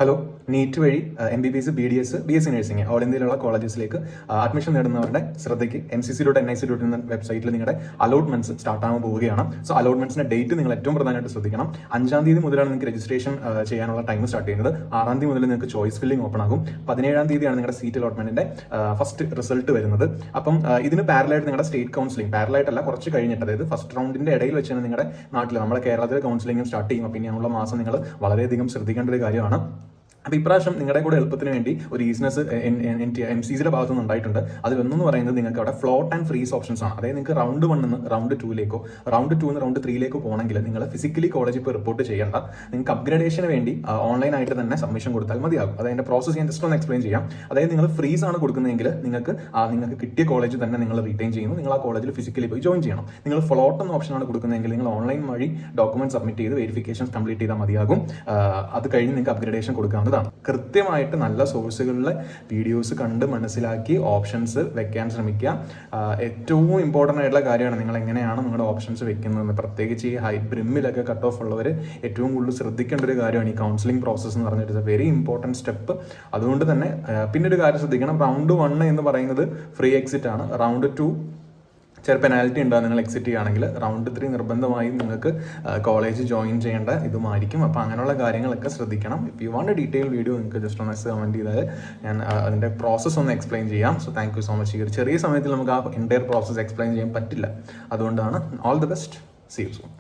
Hello, NEET വഴി MBBS, BDS, BSc nursing all ഇന്ത്യയിലുള്ള കോളേജസിലേക്ക് admission നേടുന്നവരുടെ ശ്രദ്ധയ്ക്ക് NCC.NIC എന്ന വെബ്സൈറ്റിൽ നിങ്ങളുടെ അലോട്ട്മെന്റ്സ് സ്റ്റാർട്ട് ആകാൻ പോവുകയാണ്. സോ അലോട്ട്മെന്റ്സിന്റെ ഡേറ്റ് നിങ്ങൾ ഏറ്റവും പ്രധാനമായിട്ട് ശ്രദ്ധിക്കണം. 5-ാം തീയതി മുതലാണ് നിങ്ങൾക്ക് രജിസ്ട്രേഷൻ ചെയ്യാനുള്ള ടൈം സ്റ്റാർട്ട് ചെയ്യുന്നത്. 6-ാം തീയതി മുതൽ നിങ്ങൾക്ക് ചോയ്സ് ഫില്ലിംഗ് ഓപ്പൺ ആകും. 17-ാം തീയതിയാണ് നിങ്ങളുടെ സീറ്റ് അലോട്ട്മെന്റിന്റെ ഫസ്റ്റ് റിസൾട്ട് വരുന്നത്. അപ്പം ഇതിന് പാരലായിട്ട് നിങ്ങളുടെ സ്റ്റേറ്റ് കൗൺസിലിംഗ്, പാരലായിട്ടല്ല കുറച്ച് കഴിഞ്ഞിട്ട്, അതായത് ഫസ്റ്റ് റൗണ്ടിന്റെ ഇടയിൽ വെച്ചാണ് നിങ്ങളുടെ നാട്ടിൽ, നമ്മുടെ കേരളത്തിലെ കൗൺസിലിംഗും സ്റ്റാർട്ട് ചെയ്യും. അപ്പം ഇനിയുള്ള മാസം നിങ്ങൾ വളരെയധികം ശ്രദ്ധിക്കേണ്ട ഒരു കാര്യമാണ്. അപ്പോൾ ഇപ്രാവശ്യം നിങ്ങളുടെ കൂടെ എളുപ്പത്തിന് വേണ്ടി ഒരു ഈസിനെസ് MCCയുടെ ഭാഗത്തുനിന്ന് ഉണ്ടായിട്ടുണ്ട്. അതിലൊന്നെന്ന് പറയുന്നത് നിങ്ങൾക്ക് അവിടെ ഫ്ലോട്ട് ആൻഡ് ഫ്രീസ് ഓപ്ഷൻസ് ആണ്. അതായത് നിങ്ങൾക്ക് റൗണ്ട് 1 നിന്ന് റൗണ്ട് 2ലേക്കോ റൗണ്ട് 2 നിന്ന് റൗണ്ട് 3ലേക്കോ പോകണമെങ്കിൽ നിങ്ങൾ ഫിസിക്കലി കോളേജിൽ ഇപ്പോൾ റിപ്പോർട്ട് ചെയ്യേണ്ട. നിങ്ങൾക്ക് അപ്ഗ്രഡേഷന് വേണ്ടി ഓൺലൈനായിട്ട് തന്നെ സബ്മിഷൻ കൊടുത്താൽ മതിയാകും. അതിന്റെ പ്രോസസ്സ് ഞാൻ ജസ്റ്റ് ഒന്ന് എക്സ്പ്ലെയിൻ ചെയ്യാം. അതായത് നിങ്ങൾ ഫ്രീസ് ആണ് കൊടുക്കുന്നതെങ്കിൽ നിങ്ങൾക്ക് കിട്ടിയ കോളേജ് തന്നെ നിങ്ങൾ റീറ്റെയിൻ ചെയ്യുന്നു. നിങ്ങൾ ആ കോളേജിൽ ഫിസിക്കലി പോയി ജോയിൻ ചെയ്യണം. നിങ്ങൾ ഫ്ലോട്ട് എന്ന ഓപ്ഷനാണ് കൊടുക്കുന്നതെങ്കിൽ നിങ്ങൾ ഓൺലൈൻ വഴി ഡോക്യുമെന്റ് സബ്മിറ്റ് ചെയ്ത് വെരിഫിക്കേഷൻസ് കംപ്ലീറ്റ് ചെയ്താൽ മതിയാകും. അത് കഴിഞ്ഞ് നിങ്ങൾക്ക് അപ്ഗ്രഡേഷൻ കൊടുക്കാവുന്നതാണ്. കൃത്യമായിട്ട് നല്ല സോഴ്സുകളിലെ വീഡിയോസ് കണ്ട് മനസ്സിലാക്കി ഓപ്ഷൻസ് വെക്കാൻ ശ്രമിക്കുക. ഏറ്റവും ഇമ്പോർട്ടൻ്റ് ആയിട്ടുള്ള കാര്യമാണ് നിങ്ങൾ എങ്ങനെയാണ് നിങ്ങളുടെ ഓപ്ഷൻസ് വെക്കുന്നതെന്ന്. പ്രത്യേകിച്ച് ഈ ബ്രിമ്മിലൊക്കെ കട്ട് ഓഫ് ഉള്ളവർ ഏറ്റവും കൂടുതൽ ശ്രദ്ധിക്കേണ്ട ഒരു കാര്യമാണ് ഈ കൗൺസിലിംഗ് പ്രോസസ്സ് എന്ന് പറഞ്ഞിട്ട്. Very important step. അതുകൊണ്ട് തന്നെ പിന്നെ ഒരു കാര്യം ശ്രദ്ധിക്കണം. റൗണ്ട് 1 എന്ന് പറയുന്നത് ഫ്രീ എക്സിറ്റ് ആണ്. റൗണ്ട് 2 ചെറിയ പെനാൽറ്റി ഉണ്ടാകും നിങ്ങൾ എക്സിറ്റ് ചെയ്യുകയാണെങ്കിൽ. റൗണ്ട് 3 നിർബന്ധമായും നിങ്ങൾക്ക് കോളേജ് ജോയിൻ ചെയ്യേണ്ട ഇതുമായിരിക്കും. അപ്പോൾ അങ്ങനെയുള്ള കാര്യങ്ങളൊക്കെ ശ്രദ്ധിക്കണം. If you want A detail video നിങ്ങൾക്ക് ജസ്റ്റ് ഒന്ന് കമൻറ്റ് ചെയ്താൽ ഞാൻ അതിൻ്റെ പ്രോസസ്സ് ഒന്ന് എക്സ്പ്ലെയിൻ ചെയ്യാം. So thank you so much. ഈ ചെറിയ സമയത്തിൽ നമുക്ക് ആ എൻ്റയർ പ്രോസസ്സ് എക്സ്പ്ലെയിൻ ചെയ്യാൻ പറ്റില്ല. അതുകൊണ്ടാണ്. All the best. See you soon.